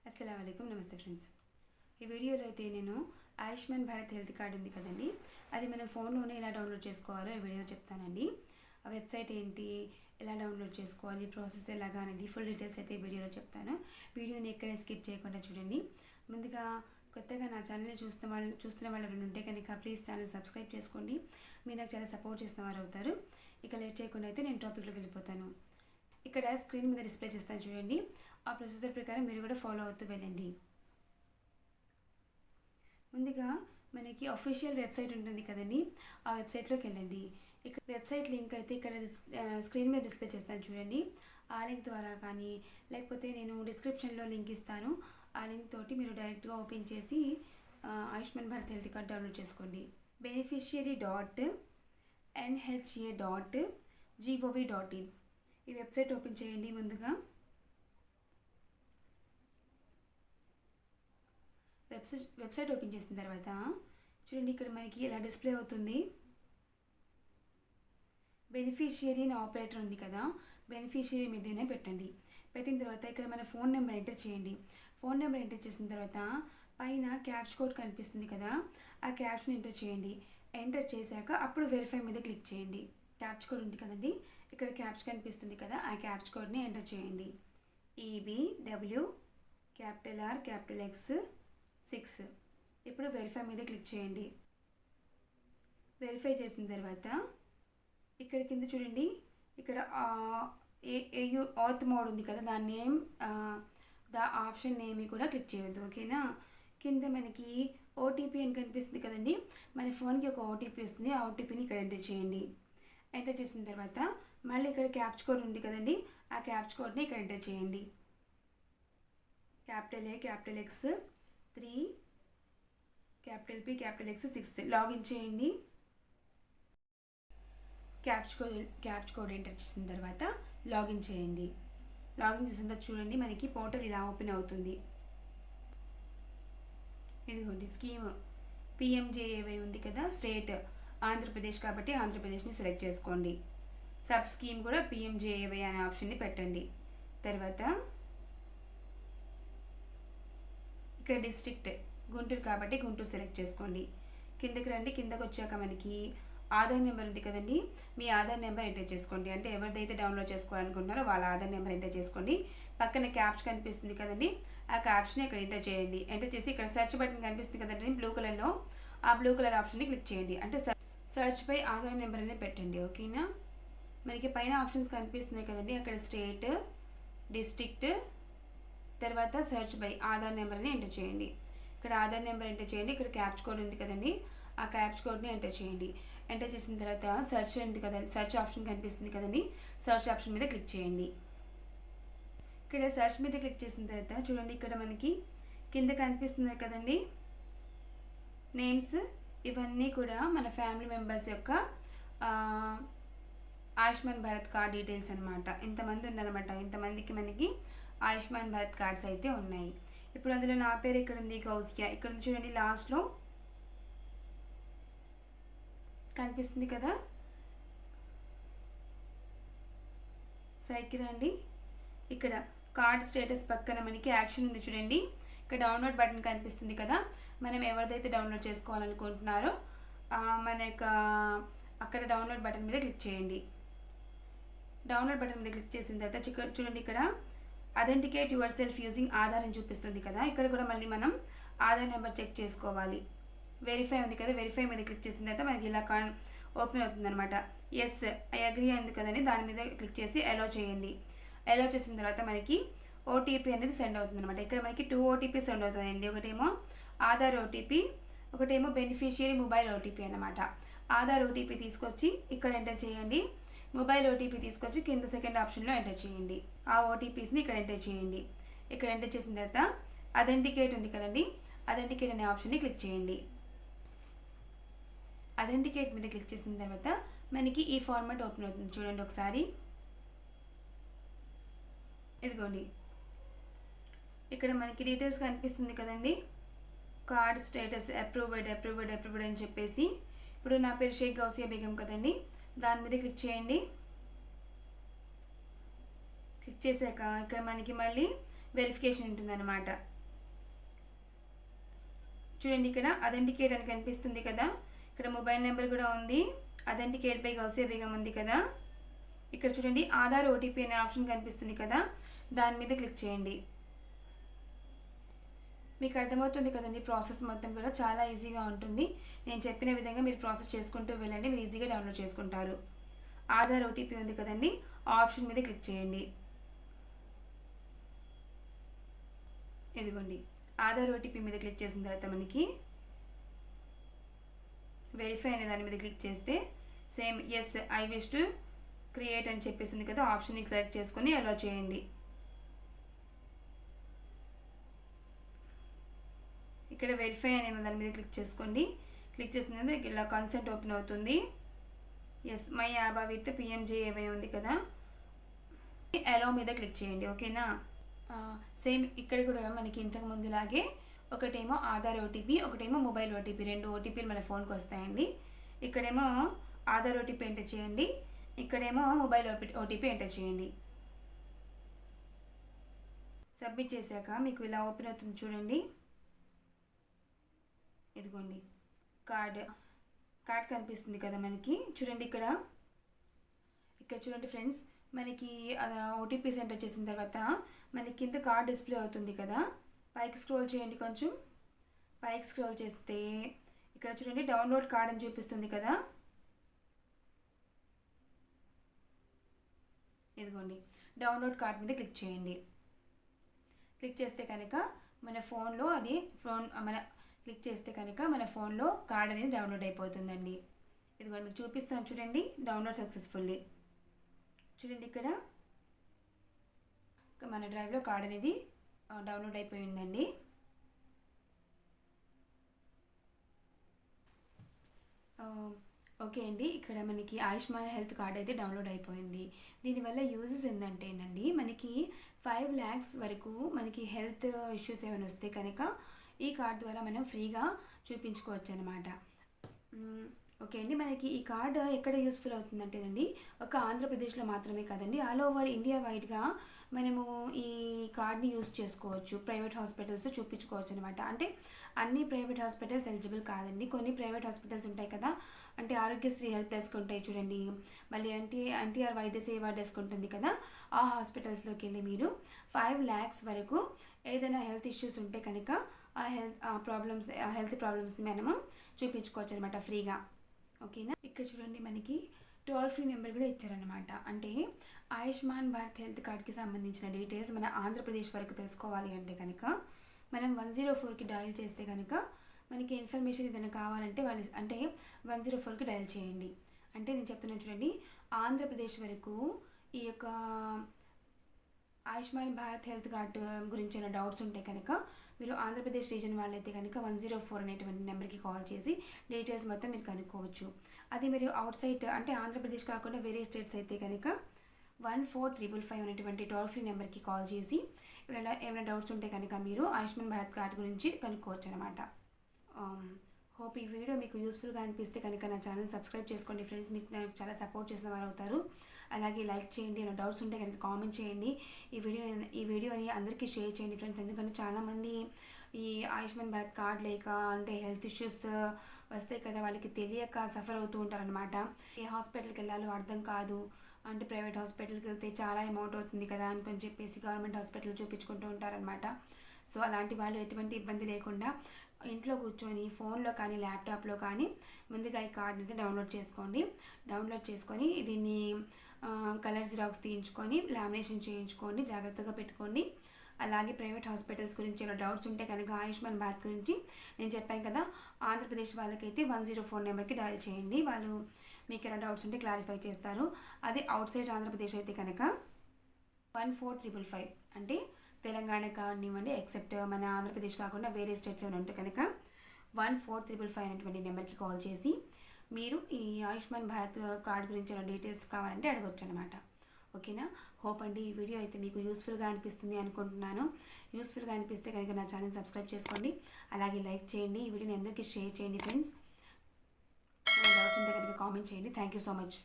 అస్సలాముఅలైకుం నమస్తే ఫ్రెండ్స్. ఈ వీడియోలో అయితే నేను ఆయుష్మాన్ భారత్ హెల్త్ కార్డ్ ఉంది కదండి, అది మనం ఫోన్లోనే ఎలా డౌన్లోడ్ చేసుకోవాలో ఈ వీడియోలో చెప్తానండి. ఆ వెబ్సైట్ ఏంటి, ఎలా డౌన్లోడ్ చేసుకోవాలి, ప్రాసెస్ ఎలాగా అనేది ఫుల్ డీటెయిల్స్ అయితే ఈ వీడియోలో చెప్తాను. వీడియోని ఎక్కడ స్కిప్ చేయకుండా చూడండి. ముందుగా కొత్తగా నా ఛానల్ని చూస్తున్న వాళ్ళు ఉంటే కనుక ప్లీజ్ ఛానల్ సబ్స్క్రైబ్ చేసుకోండి. మీరు నాకు చాలా సపోర్ట్ చేసిన వారు అవుతారు. ఇక లేట్ చేయకుండా అయితే నేను టాపిక్లోకి వెళ్ళిపోతాను. ఇక్కడ స్క్రీన్ మీద డిస్ప్లే చేస్తాను చూడండి. ఆ ప్రొసీజర్ ప్రకారం మీరు కూడా ఫాలో అవుతూ వెళ్ళండి. ముందుగా మనకి అఫీషియల్ వెబ్సైట్ ఉంటుంది కదండి, ఆ వెబ్సైట్లోకి వెళ్ళండి. ఇక్కడ వెబ్సైట్ లింక్ అయితే ఇక్కడ స్క్రీన్ మీద డిస్ప్లే చేస్తాను చూడండి. ఆ లింక్ ద్వారా కానీ లేకపోతే నేను డిస్క్రిప్షన్లో లింక్ ఇస్తాను, ఆ లింక్ తోటి మీరు డైరెక్ట్గా ఓపెన్ చేసి Ayushman Bharat health card download చేసుకోండి. beneficiary.nha.gov.in ఈ వెబ్సైట్ ఓపెన్ చేయండి. ముందుగా వెబ్సైట్ ఓపెన్ చేసిన తర్వాత చూడండి, ఇక్కడ మనకి ఇలా డిస్ప్లే అవుతుంది. బెనిఫిషియరీ అండ్ ఆపరేటర్ ఉంది కదా, బెనిఫిషియరీ మీదనే పెట్టండి. పెట్టిన తర్వాత ఇక్కడ మన ఫోన్ నెంబర్ ఎంటర్ చేయండి. ఫోన్ నెంబర్ ఎంటర్ చేసిన తర్వాత పైన క్యాప్చ్ కోడ్ కనిపిస్తుంది కదా, ఆ క్యాప్చ్ని ఎంటర్ చేయండి. ఎంటర్ చేశాక అప్పుడు వెరిఫై మీద క్లిక్ చేయండి. క్యాప్చ్ కోడ్ ఉంది కదండి, ఇక్కడ క్యాప్చ్ కనిపిస్తుంది కదా, ఆ క్యాప్చ్ కోడ్ని ఎంటర్ చేయండి. EBW R X 6. ఇప్పుడు వెరిఫై మీద క్లిక్ చేయండి. వెరిఫై చేసిన తర్వాత ఇక్కడ కింద చూడండి, ఇక్కడ AU ఆత్ మోడ్ ఉంది కదా, దాని నేమ్ ఆప్షన్ నేమ్ కూడా క్లిక్ చేయొద్దు, ఓకేనా. కింద మనకి OTP అని కనిపిస్తుంది కదండి, మన ఫోన్కి ఒక OTP వస్తుంది. ఆ OTPని ఇక్కడ ఎంటర్ చేయండి. ఎంటర్ చేసిన తర్వాత మళ్ళీ ఇక్కడ క్యాప్చ్ కోడ్ ఉంది కదండి, ఆ క్యాప్చ్ కోడ్ని ఇక్కడ ఎంటర్ చేయండి. A X 3 P X 6 login చేయండి. క్యాప్చ్ కోడ్ ఎంటర్ చేసిన తర్వాత లాగిన్ చేయండి. లాగిన్ చేసిన తర్వాత చూడండి, మనకి పోర్టల్ ఇలా ఓపెన్ అవుతుంది. ఇదిగోండి, స్కీమ్ PMJAY ఉంది కదా, స్టేట్ ఆంధ్రప్రదేశ్ కాబట్టి ఆంధ్రప్రదేశ్ని సెలెక్ట్ చేసుకోండి. సబ్ స్కీమ్ కూడా PMJAY అనే ఆప్షన్ని పెట్టండి. తర్వాత ఇక్కడ డిస్ట్రిక్ట్ గుంటూరు కాబట్టి గుంటూరు సెలెక్ట్ చేసుకోండి. కిందకి రండి. కిందకి వచ్చాక మనకి ఆధార్ నెంబర్ ఉంది కదండి, మీ ఆధార్ నెంబర్ ఎంటర్ చేసుకోండి. అంటే ఎవరిదైతే డౌన్లోడ్ చేసుకోవాలనుకుంటున్నారో వాళ్ళ ఆధార్ నెంబర్ ఎంటర్ చేసుకోండి. పక్కన క్యాప్చ్ కనిపిస్తుంది కదండి, ఆ క్యాప్చ్ని ఇక్కడ ఎంటర్ చేయండి. ఎంటర్ చేసి ఇక్కడ సెర్చ్ బటన్ కనిపిస్తుంది కదండి బ్లూ కలర్లో, ఆ బ్లూ కలర్ ఆప్షన్ని క్లిక్ చేయండి. అంటే సెర్చ్ పై ఆధార్ నెంబర్ అనేది పెట్టండి, ఓకేనా. మనకి పైన ఆప్షన్స్ కనిపిస్తున్నాయి కదండి, అక్కడ స్టేట్, డిస్ట్రిక్ట్, తర్వాత సెర్చ్ బై ఆధార్ నెంబర్ అని ఎంటర్ చేయండి. ఇక్కడ ఆధార్ నెంబర్ ఎంటర్ చేయండి. ఇక్కడ క్యాప్చ్ కోడ్ ఉంది కదండి, ఆ క్యాప్చ్ కోడ్ని ఎంటర్ చేయండి. ఎంటర్ చేసిన తర్వాత సెర్చ్ ఉంది కదండి, సెర్చ్ ఆప్షన్ కనిపిస్తుంది కదండి, సెర్చ్ ఆప్షన్ మీద క్లిక్ చేయండి. ఇక్కడ సెర్చ్ మీద క్లిక్ చేసిన తర్వాత చూడండి, ఇక్కడ మనకి కింద కనిపిస్తుంది కదండి నేమ్స్, ఇవన్నీ కూడా మన ఫ్యామిలీ మెంబర్స్ యొక్క ఆయుష్మాన్ భారత్ కార్డ్ డీటెయిల్స్ అనమాట. ఇంతమంది ఉన్నారనమాట, ఇంతమందికి మనకి ఆయుష్మాన్ భారత్ కార్డ్స్ అయితే ఉన్నాయి. ఇప్పుడు అందులో నా పేరు ఇక్కడ ఉంది, గౌసియా. ఇక్కడ ఉంది చూడండి, లాస్ట్లో కనిపిస్తుంది కదా, సైడ్కి రండి. ఇక్కడ కార్డ్ స్టేటస్ పక్కన మనకి యాక్షన్ ఉంది చూడండి, ఇక్కడ డౌన్లోడ్ బటన్ కనిపిస్తుంది కదా, మనం ఎవరిదైతే డౌన్లోడ్ చేసుకోవాలనుకుంటున్నారో మన యొక్క అక్కడ డౌన్లోడ్ బటన్ మీద క్లిక్ చేయండి. డౌన్లోడ్ బటన్ మీద క్లిక్ చేసిన తర్వాత చూడండి, ఇక్కడ authenticate your self using Aadhaar అని చూపిస్తుంది కదా, ఇక్కడ కూడా మళ్ళీ మనం ఆధార్ నెంబర్ చెక్ చేసుకోవాలి. వెరిఫై ఉంది కదా, వెరిఫై మీద క్లిక్ చేసిన తర్వాత మనకి ఇలా ఓపెన్ అవుతుంది అనమాట. ఎస్ ఐ అగ్రీ ఉంది కదండి, దాని మీద క్లిక్ చేసి అలో చేయండి. అలో చేసిన తర్వాత మనకి OTP అనేది సెండ్ అవుతుంది అనమాట. ఇక్కడ మనకి 2 OTP సెండ్ అవుతాయండి. ఒకటేమో ఆధార్ OTP, ఒకటేమో బెనిఫిషియరీ మొబైల్ OTP అనమాట. ఆధార్ OTP తీసుకొచ్చి ఇక్కడ ఎంటర్ చేయండి. మొబైల్ OTP తీసుకొచ్చి కింద సెకండ్ ఆప్షన్లో ఎంటర్ చేయండి. ఆ OTPస్ని ఇక్కడ ఎంటర్ చేయండి. ఇక్కడ ఎంటర్ చేసిన తర్వాత అథెంటికేట్ ఉంది కదండి, అథెంటికేట్ అనే ఆప్షన్ని క్లిక్ చేయండి. అథెంటికేట్ మీద క్లిక్ చేసిన తర్వాత మనకి ఈ ఫార్మాట్ ఓపెన్ అవుతుంది చూడండి ఒకసారి. ఇదిగోండి, ఇక్కడ మనకి డీటెయిల్స్ కనిపిస్తుంది కదండి, కార్డ్ స్టేటస్ అప్రూవ్డ్ అని చెప్పేసి. ఇప్పుడు నా పేరు షేక్ గౌసియా బేగం కదండి, దాని మీద క్లిక్ చేయండి. క్లిక్ చేశాక ఇక్కడ మనకి మళ్ళీ వెరిఫికేషన్ ఉంటుందన్నమాట. చూడండి ఇక్కడ అథెంటికేట్ అని కనిపిస్తుంది కదా, ఇక్కడ మొబైల్ నెంబర్ కూడా ఉంది, అథెంటికేట్ బై గౌసియా బేగం ఉంది కదా. ఇక్కడ చూడండి ఆధార్ ఓటీపీ అనే ఆప్షన్ కనిపిస్తుంది కదా, దాని మీద క్లిక్ చేయండి. మీకు అర్థమవుతుంది కదండి, ప్రాసెస్ మొత్తం కూడా చాలా ఈజీగా ఉంటుంది. నేను చెప్పిన విధంగా మీరు ప్రాసెస్ చేసుకుంటూ వెళ్ళండి, మీరు ఈజీగా డౌన్లోడ్ చేసుకుంటారు. ఆధార్ ఓటీపీ ఉంది కదండి, ఆ ఆప్షన్ మీద క్లిక్ చేయండి. ఇదిగోండి ఆధార్ ఓటీపీ మీద క్లిక్ చేసిన తర్వాత మనకి వెరిఫై అనే దాని మీద క్లిక్ చేస్తే same as I wish to create అని చెప్పేసింది కదా, ఆప్షన్ని సెలెక్ట్ చేసుకొని అలా చేయండి. ఇక్కడ వెరిఫై అనే దాని మీద క్లిక్ చేసుకోండి. క్లిక్ చేసిన తర్వాత ఇలా కన్సెంట్ ఓపెన్ అవుతుంది. ఎస్ మై యాబా విత్ పిఎంజేఏవై ఉంది కదా, అలో మీద క్లిక్ చేయండి. ఓకేనా. సేమ్ ఇక్కడ కూడా మనకి ఇంతకు ముందులాగే ఒకటేమో ఆధార్ ఓటీపీ, ఒకటేమో మొబైల్ ఓటీపీ, 2 ఓటీపీలు మన ఫోన్కి వస్తాయండి. ఇక్కడేమో ఆధార్ ఓటీపీ ఎంటర్ చేయండి, ఇక్కడేమో మొబైల్ ఓటీపీ ఎంటర్ చేయండి. సబ్మిట్ చేశాక మీకు ఇలా ఓపెన్ అవుతుంది చూడండి. ఇదిగోండి కార్డ్ కనిపిస్తుంది కదా మనకి. చూడండి ఇక్కడ చూడండి ఫ్రెండ్స్, మనకి ఓటీపీస్ ఎంటర్ చేసిన తర్వాత మనకి కింద కార్డ్ డిస్ప్లే అవుతుంది కదా, పైకి స్క్రోల్ చేయండి. కొంచెం పైకి స్క్రోల్ చేస్తే ఇక్కడ చూడండి డౌన్లోడ్ కార్డ్ అని చూపిస్తుంది కదా. ఇదిగోండి డౌన్లోడ్ కార్డ్ మీద క్లిక్ చేయండి. క్లిక్ చేస్తే కనుక మన ఫోన్లో క్లిక్ చేస్తే కనుక మన ఫోన్లో కార్డ్ అనేది డౌన్లోడ్ అయిపోతుందండి. ఇదిగోండి మీకు చూపిస్తాను చూడండి, డౌన్లోడ్ సక్సెస్ఫుల్లీ. చూడండి ఇక్కడ మన డ్రైవ్లో కార్డ్ అనేది డౌన్లోడ్ అయిపోయిందండి. ఓకే అండి, ఇక్కడ మనకి ఆయుష్మాన్ హెల్త్ కార్డ్ అయితే డౌన్లోడ్ అయిపోయింది. దీనివల్ల యూజెస్ ఏంటంటేనండి, మనకి 5 lakhs వరకు మనకి హెల్త్ ఇష్యూస్ ఏమైనా వస్తే కనుక ఈ కార్డ్ ద్వారా మనం ఫ్రీగా చూపించుకోవచ్చు అనమాట. ఓకే అండి, మనకి ఈ కార్డు ఎక్కడ యూస్ఫుల్ అవుతుందంటేనండి, ఒక ఆంధ్రప్రదేశ్లో మాత్రమే కాదండి, ఆల్ ఓవర్ ఇండియా వైడ్గా మనము ఈ కార్డ్ని యూస్ చేసుకోవచ్చు. ప్రైవేట్ హాస్పిటల్స్ చూపించుకోవచ్చు అనమాట. అంటే అన్ని ప్రైవేట్ హాస్పిటల్స్ ఎలిజిబుల్ కాదండి, కొన్ని ప్రైవేట్ హాస్పిటల్స్ ఉంటాయి కదా, అంటే ఆరోగ్యశ్రీ హెల్ప్ డెస్క్ ఉంటాయి చూడండి, మళ్ళీ ఎన్టీఆర్ వైద్య సేవా డెస్క్ ఉంటుంది కదా, ఆ హాస్పిటల్స్లోకి వెళ్ళి మీరు 5 lakhs వరకు ఏదైనా హెల్త్ ఇష్యూస్ ఉంటే కనుక ఆ హెల్త్ ప్రాబ్లమ్స్ని మనము చూపించుకోవచ్చు అనమాట ఫ్రీగా. ఓకేనా. ఇక్కడ చూడండి మనకి టోల్ ఫ్రీ నెంబర్ కూడా ఇచ్చారనమాట. అంటే ఆయుష్మాన్ భారత్ హెల్త్ కార్డ్కి సంబంధించిన డీటెయిల్స్ మన ఆంధ్రప్రదేశ్ వరకు తెలుసుకోవాలి అంటే కనుక మనం 104కి డయల్ చేస్తే కనుక మనకి ఇన్ఫర్మేషన్ ఏదైనా కావాలంటే 104కి డయల్ చేయండి. అంటే నేను చెప్తున్నాను చూడండి, ఆంధ్రప్రదేశ్ వరకు ఈ యొక్క ఆయుష్మాన్ భారత్ హెల్త్ కార్డు గురించి ఏమైనా డౌట్స్ ఉంటే కనుక మీరు ఆంధ్రప్రదేశ్ రీజన్ వాళ్ళైతే కనుక 104 అనేటువంటి నెంబర్కి కాల్ చేసి డీటెయిల్స్ మొత్తం మీరు కనుక్కోవచ్చు. అది మీరు అవుట్ సైడ్ అంటే ఆంధ్రప్రదేశ్ కాకుండా వేరే స్టేట్స్ అయితే కనుక 14555 అనేటువంటి టోల్ ఫ్రీ నెంబర్కి కాల్ చేసి ఏమైనా డౌట్స్ ఉంటే కనుక మీరు ఆయుష్మాన్ భారత్ కార్డు గురించి కనుక్కోవచ్చు అనమాట. హోప్ ఈ వీడియో మీకు యూస్ఫుల్గా అనిపిస్తే కనుక నా ఛానల్ సబ్స్క్రైబ్ చేసుకోండి ఫ్రెండ్స్, మీకు నాకు చాలా సపోర్ట్ చేసిన వారు అవుతారు. అలాగే లైక్ చేయండి, ఏమైనా డౌట్స్ ఉంటే కనుక కామెంట్ చేయండి. ఈ వీడియోని అందరికీ షేర్ చేయండి ఫ్రెండ్స్, ఎందుకంటే చాలామంది ఈ ఆయుష్మాన్ భారత్ కార్డ్ లేక అంటే హెల్త్ ఇష్యూస్ వస్తాయి కదా, వాళ్ళకి తెలియక సఫర్ అవుతూ ఉంటారనమాట. ఏ హాస్పిటల్కి వెళ్ళాలో అర్థం కాదు, అంటే ప్రైవేట్ హాస్పిటల్కి వెళ్తే చాలా అమౌంట్ అవుతుంది కదా అని చెప్పేసి గవర్నమెంట్ హాస్పిటల్ చూపించుకుంటూ ఉంటారనమాట. సో అలాంటి వాళ్ళు ఎటువంటి ఇబ్బంది లేకుండా ఇంట్లో కూర్చొని ఫోన్లో కానీ ల్యాప్టాప్లో కానీ ముందుగా ఈ కార్డ్ అయితే డౌన్లోడ్ చేసుకొని దీన్ని కలర్ జిరాక్స్ తీయించుకొని లామినేషన్ చేయించుకోండి, జాగ్రత్తగా పెట్టుకోండి. అలాగే ప్రైవేట్ హాస్పిటల్స్ గురించి ఏమైనా డౌట్స్ ఉంటే కనుక ఆయుష్మాన్ భారత్ గురించి నేను చెప్పాను కదా, ఆంధ్రప్రదేశ్ వాళ్ళకైతే 104 నెంబర్కి డయల్ చేయండి, వాళ్ళు మీకు ఏమైనా డౌట్స్ ఉంటే క్లారిఫై చేస్తారు. అదే అవుట్ సైడ్ ఆంధ్రప్రదేశ్ అయితే కనుక 14555 అంటే తెలంగాణ కానివ్వండి, ఎక్సెప్ట్ మన ఆంధ్రప్రదేశ్ కాకుండా వేరే స్టేట్స్ ఏమైనా ఉంటే కనుక 14555 అనేటువంటి నెంబర్కి కాల్ చేసి మీరు ఈ ఆయుష్మాన్ భారత్ కార్డ్ గురించి ఏమైనా డీటెయిల్స్ కావాలంటే అడగొచ్చు అనమాట. ఓకేనా. హోప్ అండి ఈ వీడియో అయితే మీకు యూస్ఫుల్గా అనిపిస్తుంది అనుకుంటున్నాను. యూస్ఫుల్గా అనిపిస్తే కనుక నా ఛానల్ సబ్స్క్రైబ్ చేసుకోండి, అలాగే లైక్ చేయండి, ఈ వీడియోని అందరికీ షేర్ చేయండి ఫ్రెండ్స్. డౌట్స్ ఉంటే కనుక కామెంట్ చేయండి. Thank you so much.